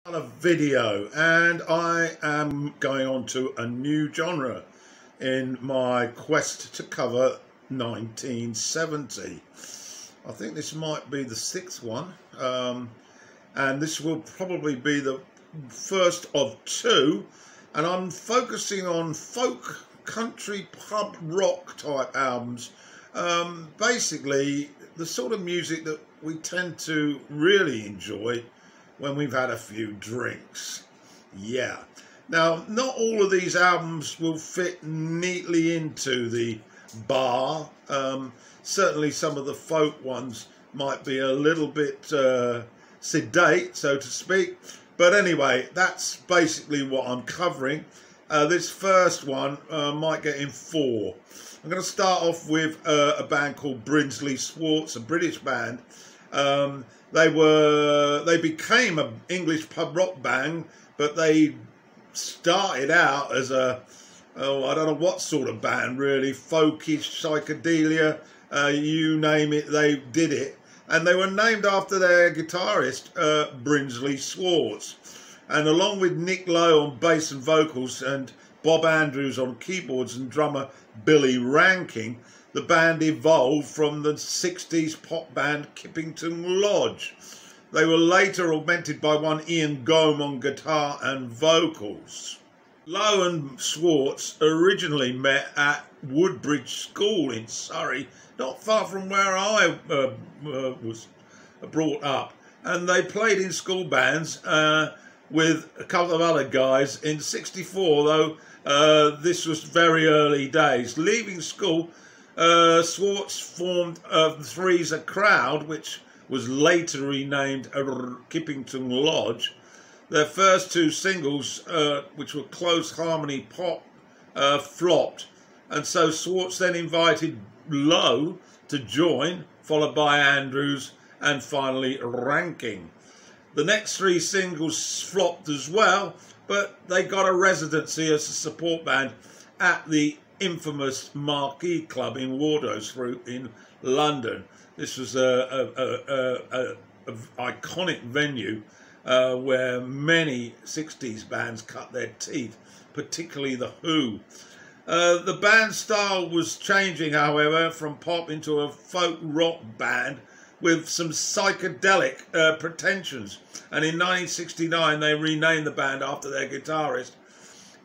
On a video, and I am going on to a new genre in my quest to cover 1970. I think this might be the sixth one, and this will probably be the first of two, and I'm focusing on folk, country, pub rock type albums. Basically the sort of music that we tend to really enjoy when we've had a few drinks. Yeah. Now, not all of these albums will fit neatly into the bar. Certainly some of the folk ones might be a little bit sedate, so to speak. But anyway, that's basically what I'm covering. This first one might get in four. I'm going to start off with a band called Bridgeley Sports, a British band. They became an English pub rock band, but they started out as I don't know what sort of band really, folkish, psychedelia, you name it, they did it. And they were named after their guitarist, Bridgeley Sports. And along with Nick Lowe on bass and vocals and Bob Andrews on keyboards and drummer Billy Rankin, the band evolved from the 60s pop band Kippington Lodge. They were later augmented by one Ian Gome on guitar and vocals. Lowe and Swartz originally met at Woodbridge School in Surrey, not far from where I was brought up. And they played in school bands with a couple of other guys. In '64, though, this was very early days. Leaving school, Swartz formed Three's a Crowd, which was later renamed Kippington Lodge. Their first two singles, which were close harmony pop, flopped, and so Swartz then invited Lowe to join, followed by Andrews and finally Rankin. The next three singles flopped as well, but they got a residency as a support band at the infamous Marquee Club in Wardour in London. This was a iconic venue where many 60s bands cut their teeth, particularly The Who. The band style was changing, however, from pop into a folk rock band with some psychedelic pretensions. And in 1969, they renamed the band after their guitarist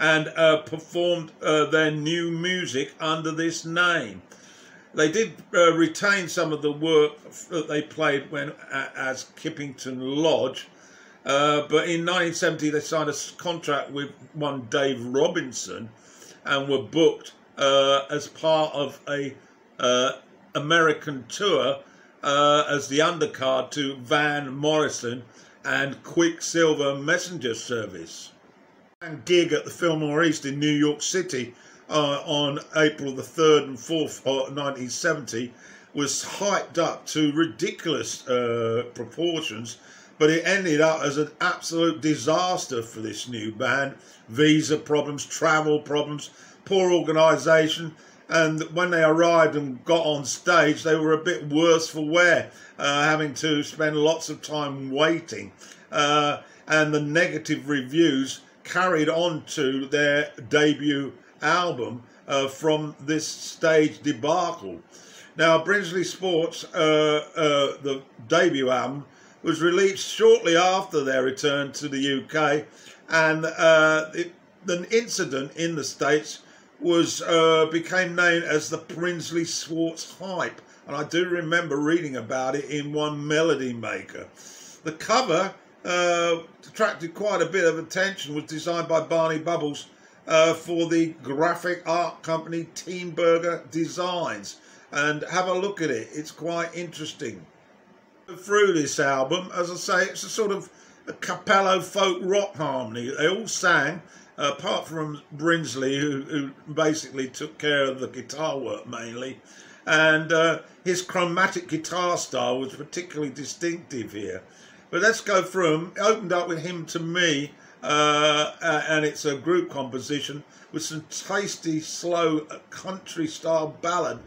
and performed their new music under this name. They did retain some of the work that they played when as Kippington Lodge, but in 1970 they signed a contract with one Dave Robinson and were booked as part of a American tour as the undercard to Van Morrison and Quicksilver Messenger Service. And gig at the Fillmore East in New York City on April the 3rd and 4th of 1970 was hyped up to ridiculous proportions, but it ended up as an absolute disaster for this new band. Visa problems, travel problems, poor organisation, and when they arrived and got on stage, they were a bit worse for wear, having to spend lots of time waiting, and the negative reviews carried on to their debut album from this stage debacle. Now, Bridgeley Sports, the debut album, was released shortly after their return to the UK, and the incident in the States was became known as the Bridgeley Sports hype, and I do remember reading about it in one Melody Maker. The cover attracted quite a bit of attention, was designed by Barney Bubbles for the graphic art company Team Burger Designs, and have a look at it, it's quite interesting. Through this album, as I say, it's a sort of a cappello folk rock harmony. They all sang, apart from Bridgeley, who basically took care of the guitar work mainly, and his chromatic guitar style was particularly distinctive here. But let's go through them. It opened up with Hymn to Me, and it's a group composition with some tasty, slow country-style ballad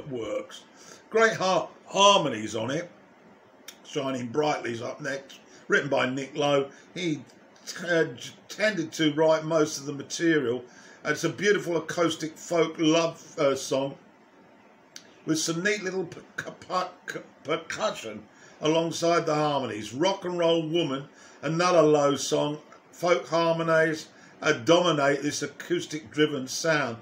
works. Great harmonies on it. Shining Brightly's up next, written by Nick Lowe. He tended to write most of the material. It's a beautiful acoustic folk love song with some neat little percussion alongside the harmonies. Rock and Roll Woman, another Low song. Folk harmonies dominate this acoustic driven sound.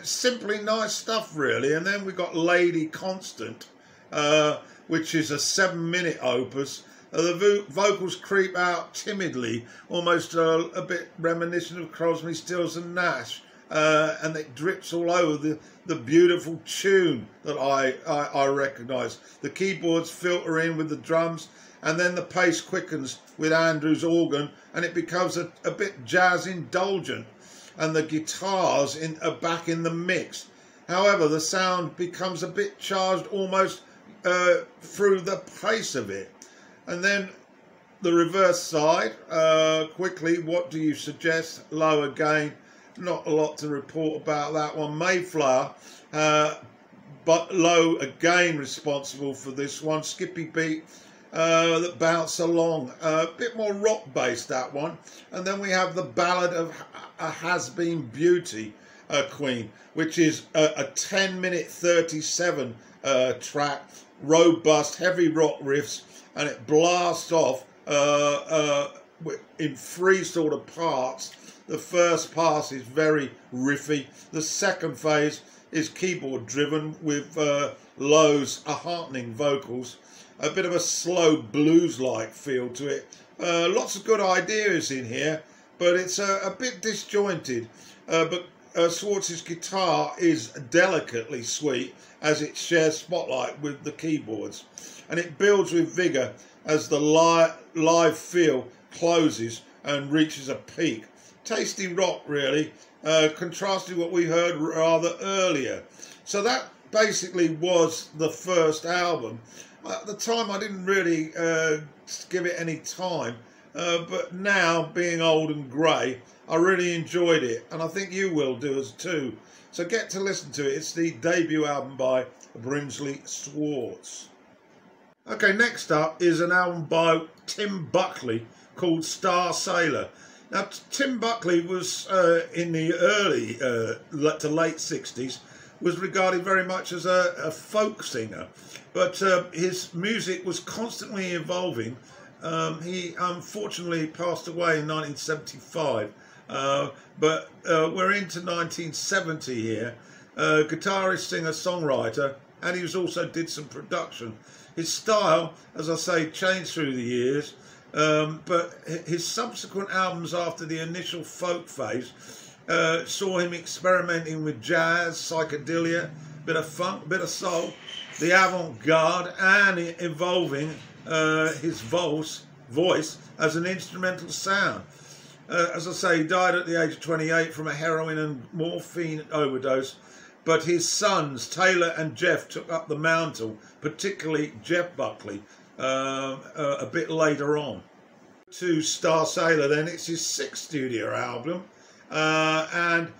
Simply nice stuff really. And then we've got Lady Constant, which is a 7-minute opus. The vocals creep out timidly, almost a bit reminiscent of Crosby, Stills and Nash, and it drips all over the beautiful tune that I recognise. The keyboards filter in with the drums, and then the pace quickens with Andrew's organ, and it becomes a bit jazz indulgent, and the guitars are back in the mix. However, the sound becomes a bit charged almost through the pace of it. And then the reverse side, quickly, what do you suggest? Low again, not a lot to report about that one. Mayflower, but Low again responsible for this one. Skippy beat that bounce along, a bit more rock based that one. And then we have the Ballad of a Has-Been Beauty Queen, which is a 10-minute 37 track, robust, heavy rock riffs, and it blasts off in 3 sort of parts. The first pass is very riffy. The second phase is keyboard driven with Low's heartening vocals. A bit of a slow blues-like feel to it. Lots of good ideas in here, but it's a bit disjointed. But Schwartz's guitar is delicately sweet as it shares spotlight with the keyboards. And it builds with vigour as the live feel closes and reaches a peak. Tasty rock, really, contrasting what we heard rather earlier. So that basically was the first album. At the time, I didn't really give it any time, but now, being old and grey, I really enjoyed it, and I think you will do as too. So get to listen to it. It's the debut album by Bridgeley Sports. Okay, next up is an album by Tim Buckley called Star Sailor. Now, Tim Buckley was in the early to late 60s, was regarded very much as a folk singer, but his music was constantly evolving. He unfortunately passed away in 1975, but we're into 1970 here. Guitarist, singer, songwriter, and he was also did some production. His style, as I say, changed through the years, but his subsequent albums after the initial folk phase saw him experimenting with jazz, psychedelia, bit of funk, bit of soul, the avant-garde, and evolving his voice as an instrumental sound. As I say, he died at the age of 28 from a heroin and morphine overdose, but his sons, Taylor and Jeff, took up the mantle, particularly Jeff Buckley, a bit later on. To Star Sailor then, it's his 6th studio album, and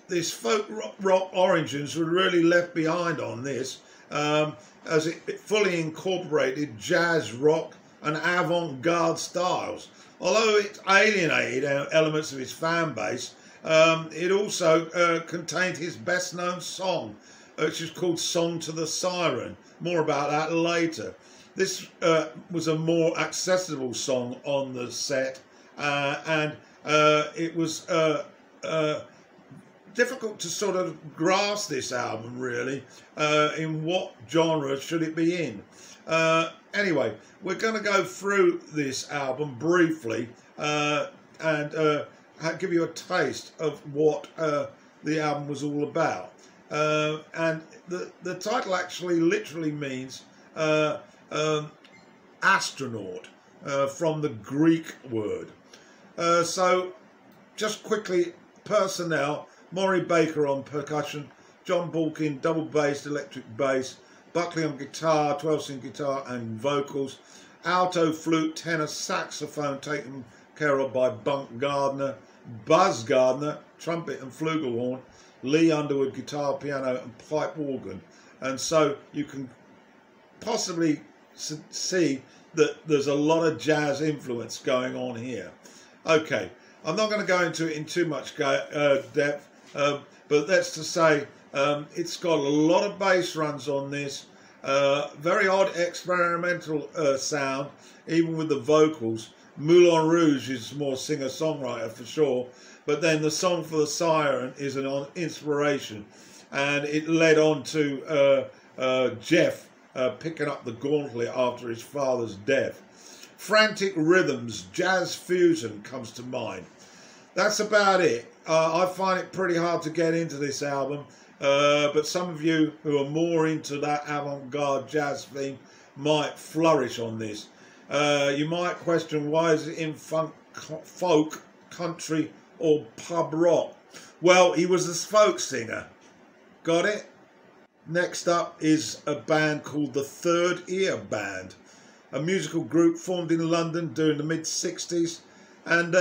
this folk rock origins were really left behind on this, as it fully incorporated jazz, rock and avant-garde styles. Although it alienated elements of his fan base, it also contained his best-known song, which is called Song to the Siren. More about that later. This was a more accessible song on the set, and it was difficult to sort of grasp this album, really, in what genre should it be in. Anyway, we're going to go through this album briefly and give you a taste of what the album was all about. And the title actually literally means astronaut, from the Greek word. So just quickly, personnel: Maury Baker on percussion, John Balkin double bass, electric bass, Buckley on guitar, 12-string guitar and vocals, alto, flute, tenor, saxophone taken care of by Bunk Gardner, Buzz Gardner, trumpet and flugelhorn, Lee Underwood, guitar, piano and pipe organ. And so you can possibly see that there's a lot of jazz influence going on here. Okay, I'm not going to go into it in too much depth, but that's to say it's got a lot of bass runs on this, very odd experimental sound, even with the vocals. Moulin Rouge is more singer-songwriter for sure, but then the Song for the Siren is an inspiration, and it led on to Jeff picking up the gauntlet after his father's death. Frantic rhythms, jazz fusion comes to mind. That's about it. I find it pretty hard to get into this album, but some of you who are more into that avant-garde jazz theme might flourish on this. You might question, why is it in folk, country or pub rock? Well, he was a folk singer. Got it? Next up is a band called the Third Ear Band, a musical group formed in London during the mid-60s, and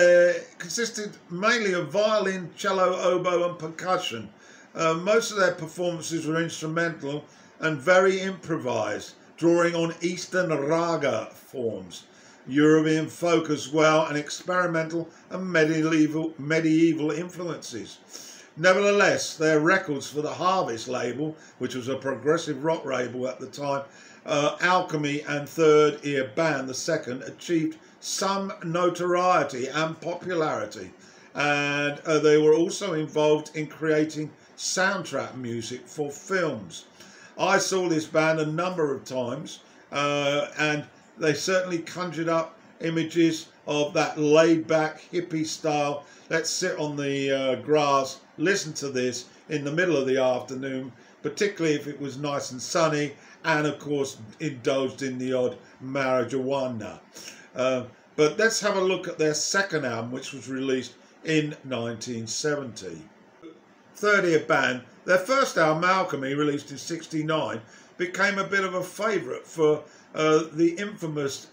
consisted mainly of violin, cello, oboe and percussion. Most of their performances were instrumental and very improvised, drawing on Eastern raga forms, European folk as well, and experimental and medieval influences. Nevertheless, their records for the Harvest label, which was a progressive rock label at the time, Alchemy and Third Ear Band, the second, achieved some notoriety and popularity, and they were also involved in creating soundtrack music for films. I saw this band a number of times, and they certainly conjured up images of that laid-back hippie style. Let's sit on the grass, listen to this in the middle of the afternoon, particularly if it was nice and sunny, and of course indulged in the odd marijuana. But let's have a look at their second album, which was released in 1970. Third Ear Band, their first album, Alchemy, released in '69, became a bit of a favourite for the infamous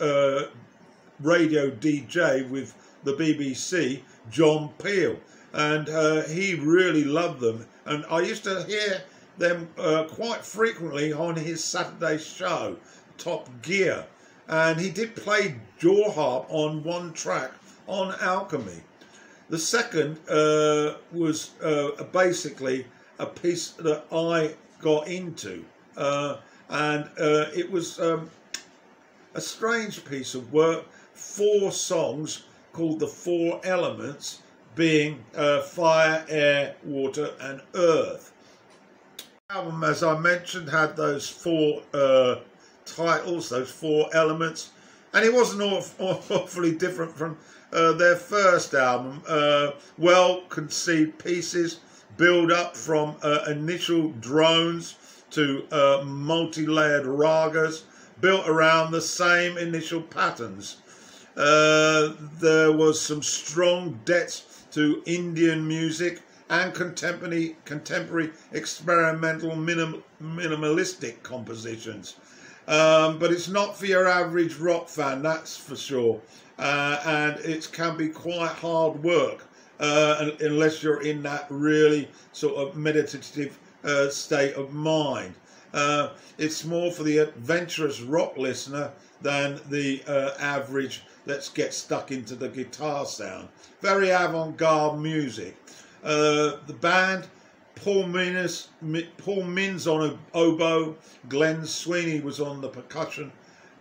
radio DJ with the BBC, John Peel, and he really loved them, and I used to hear them quite frequently on his Saturday show, Top Gear, and he did play jaw harp on one track on Alchemy. The second was basically a piece that I got into, and it was a strange piece of work. 4 songs called the 4 Elements, being fire, air, water and earth. The album, as I mentioned, had those 4 titles, those 4 elements, and it wasn't awfully different from their first album. Well-conceived pieces build up from initial drones to multi-layered ragas built around the same initial patterns. There was some strong depths to Indian music and contemporary experimental minimalistic compositions. But it's not for your average rock fan, that's for sure. And it can be quite hard work unless you're in that really sort of meditative state of mind. It's more for the adventurous rock listener than the average let's get stuck into the guitar sound. Very avant-garde music. The band, Paul Minns on oboe, Glenn Sweeney was on the percussion,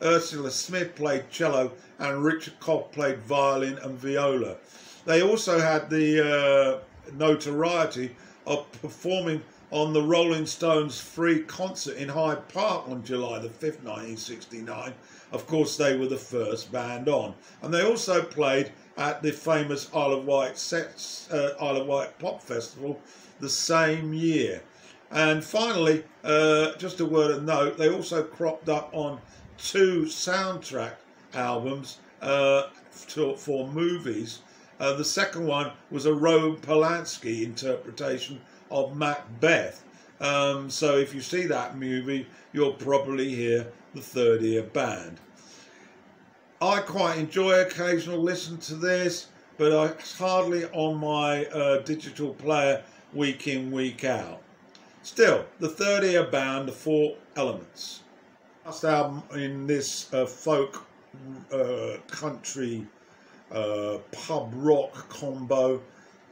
Ursula Smith played cello, and Richard Koch played violin and viola. They also had the notoriety of performing on the Rolling Stones' free concert in Hyde Park on July the 5th, 1969. Of course, they were the first band on. And they also played at the famous Isle of Wight Pop Festival the same year. And finally, just a word of note, they also cropped up on 2 soundtrack albums for movies. The second one was a Roman Polanski interpretation of Macbeth. So if you see that movie, you'll probably hear the Third Ear Band. I quite enjoy occasional listen to this, but it's hardly on my digital player week in, week out. Still, the Third Ear Band, the 4 Elements. Last album in this folk country pub rock combo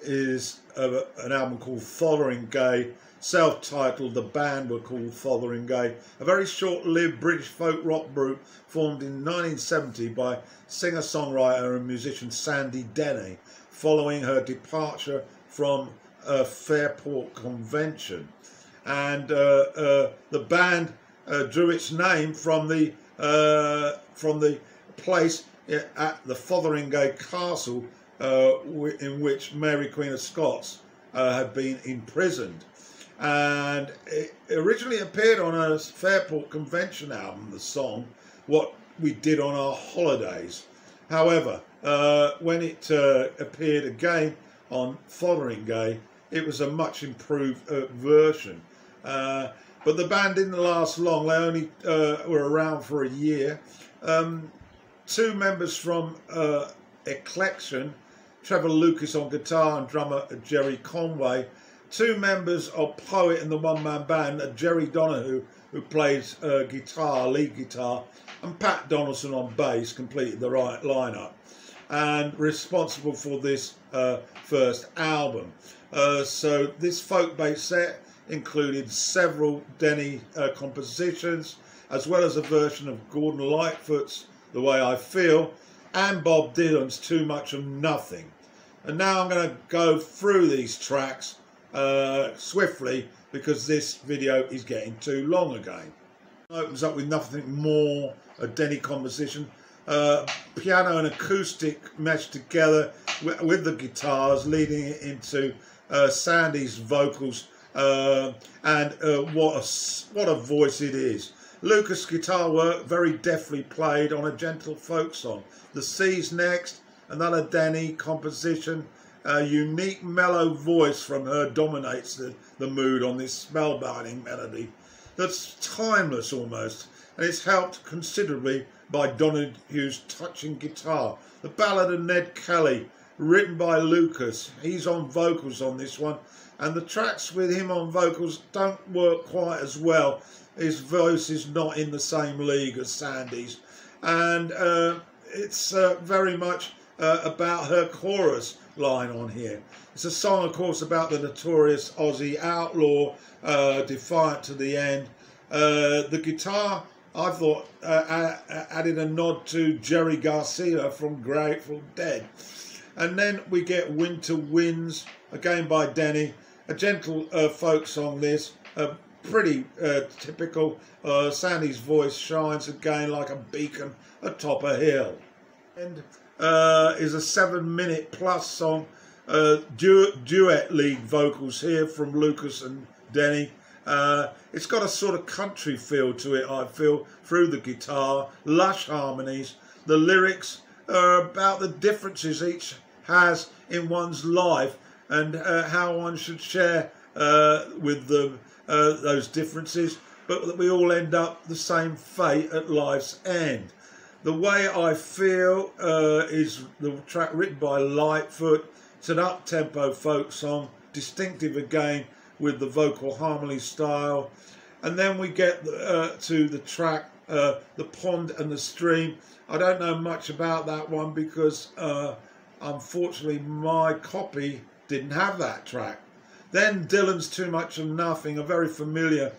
is an album called Fotheringay, self-titled. The band were called Fotheringay, a very short-lived British folk rock group formed in 1970 by singer-songwriter and musician Sandy Denny following her departure from a Fairport convention. And the band drew its name from the place at the Fotheringay Castle in which Mary Queen of Scots had been imprisoned. And it originally appeared on a Fairport Convention album, the song What We Did on Our Holidays. However, when it appeared again on Fotheringay, it was a much improved version. But the band didn't last long. They only were around for a year. Two members from Eclection, Trevor Lucas on guitar and drummer Jerry Conway. Two members of Poet and the one-man band, Jerry Donahue, who plays guitar, lead guitar, and Pat Donaldson on bass, completed the right lineup, and responsible for this first album. So this folk-based set included several Denny compositions, as well as a version of Gordon Lightfoot's The Way I Feel, and Bob Dylan's Too Much of Nothing. And now I'm going to go through these tracks swiftly, because this video is getting too long again. It opens up with Nothing More, a Denny composition. Piano and acoustic meshed together with the guitars, leading it into Sandy's vocals, and what a voice it is. Lucas' guitar work, very deftly played on a gentle folk song. The Seas next, another Denny composition. A unique mellow voice from her dominates the mood on this spellbinding melody that's timeless almost, and it's helped considerably by Donahue's touching guitar. The Ballad of Ned Kelly, written by Lucas, he's on vocals on this one, and the tracks with him on vocals don't work quite as well. His voice is not in the same league as Sandy's, and it's very much about her chorus line on here. It's a song, of course, about the notorious Aussie outlaw, defiant to the end. The guitar, I thought, added a nod to Jerry Garcia from Grateful Dead. And then we get Winter Winds, again by Denny, a gentle folk song this, pretty typical. Sandy's voice shines again like a beacon atop a hill. And is a 7-minute plus song, duet lead vocals here from Lucas and Denny. It's got a sort of country feel to it, I feel, through the guitar, lush harmonies. The lyrics are about the differences each has in one's life, and how one should share with them those differences, but that we all end up the same fate at life's end. The Way I Feel is the track written by Lightfoot. It's an up-tempo folk song, distinctive again with the vocal harmony style. And then we get to the track The Pond and the Stream. I don't know much about that one because unfortunately my copy didn't have that track. Then Dylan's Too Much of Nothing, a very familiar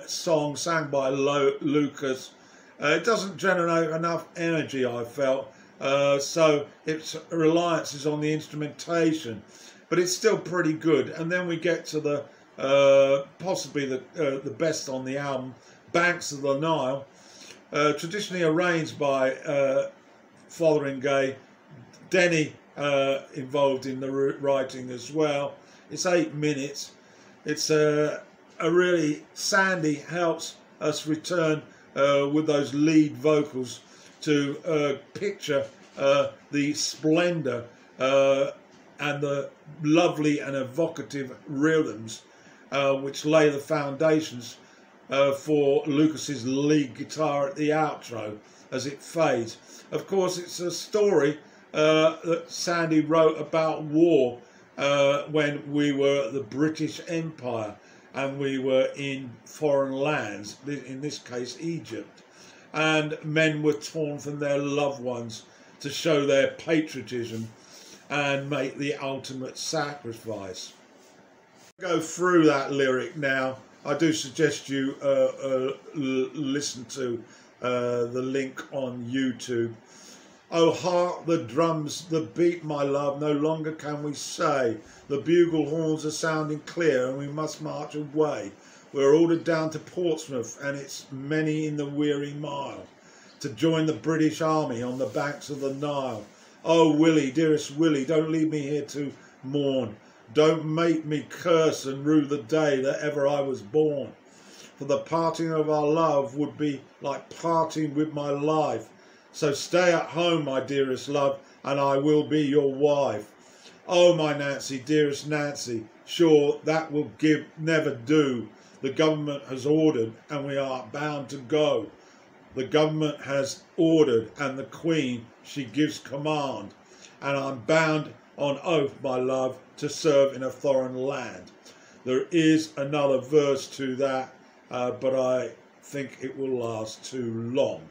song sang by Lucas. It doesn't generate enough energy, I felt, so its reliance is on the instrumentation, but it's still pretty good. And then we get to the possibly the best on the album, Banks of the Nile, traditionally arranged by Fotheringay, Denny involved in the writing as well. It's 8 minutes. It's a really, Sandy helps us return with those lead vocals to picture the splendour and the lovely and evocative rhythms which lay the foundations for Lucas's lead guitar at the outro as it fades. Of course, it's a story that Sandy wrote about war when we were the British Empire and we were in foreign lands, in this case Egypt. and men were torn from their loved ones to show their patriotism and make the ultimate sacrifice. Go through that lyric now. I do suggest you listen to the link on YouTube. Oh, hark the drums that beat, my love, no longer can we say. The bugle horns are sounding clear and we must march away. We're ordered down to Portsmouth and it's many in the weary mile to join the British Army on the banks of the Nile. Oh, Willie, dearest Willie, don't leave me here to mourn. Don't make me curse and rue the day that ever I was born. For the parting of our love would be like parting with my life. So stay at home, my dearest love, and I will be your wife. Oh, my Nancy, dearest Nancy, sure that will never do. The government has ordered and we are bound to go. The government has ordered and the Queen, she gives command. And I'm bound on oath, my love, to serve in a foreign land. There is another verse to that, but I think it will last too long.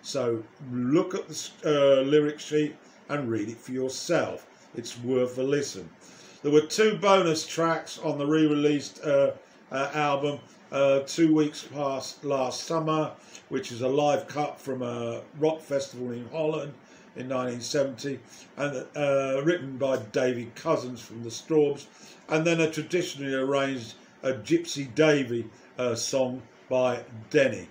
So look at the lyric sheet and read it for yourself. It's worth a listen. There were 2 bonus tracks on the re-released album 2 weeks past last summer, which is a live cut from a rock festival in Holland in 1970, and written by Davy Cousins from the Strawbs, and then a traditionally arranged Gypsy Davy song by Denny.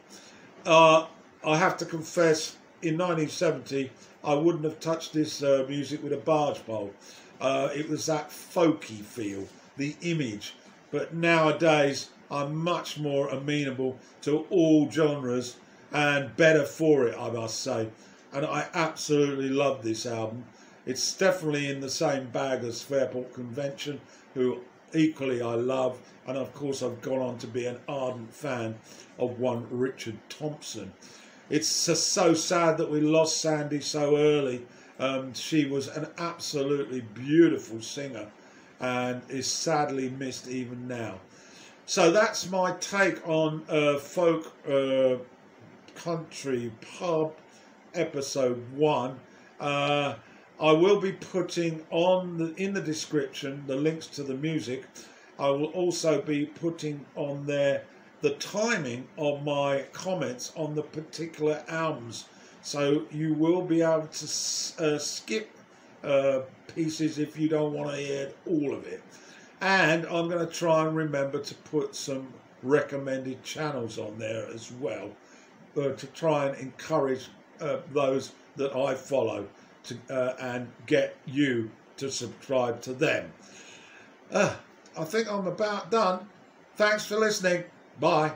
I have to confess, in 1970, I wouldn't have touched this music with a barge pole. It was that folky feel, the image. But nowadays, I'm much more amenable to all genres and better for it, I must say. And I absolutely love this album. It's definitely in the same bag as Fairport Convention, who equally I love. And of course, I've gone on to be an ardent fan of one Richard Thompson. It's just so sad that we lost Sandy so early. She was an absolutely beautiful singer and is sadly missed even now. So that's my take on Folk Country Pub episode 1. I will be putting in the description the links to the music. I will also be putting on there the timing of my comments on the particular albums, so you will be able to skip pieces if you don't want to hear all of it. And I'm going to try and remember to put some recommended channels on there as well, to try and encourage those that I follow to and get you to subscribe to them. I think I'm about done. Thanks for listening. Bye.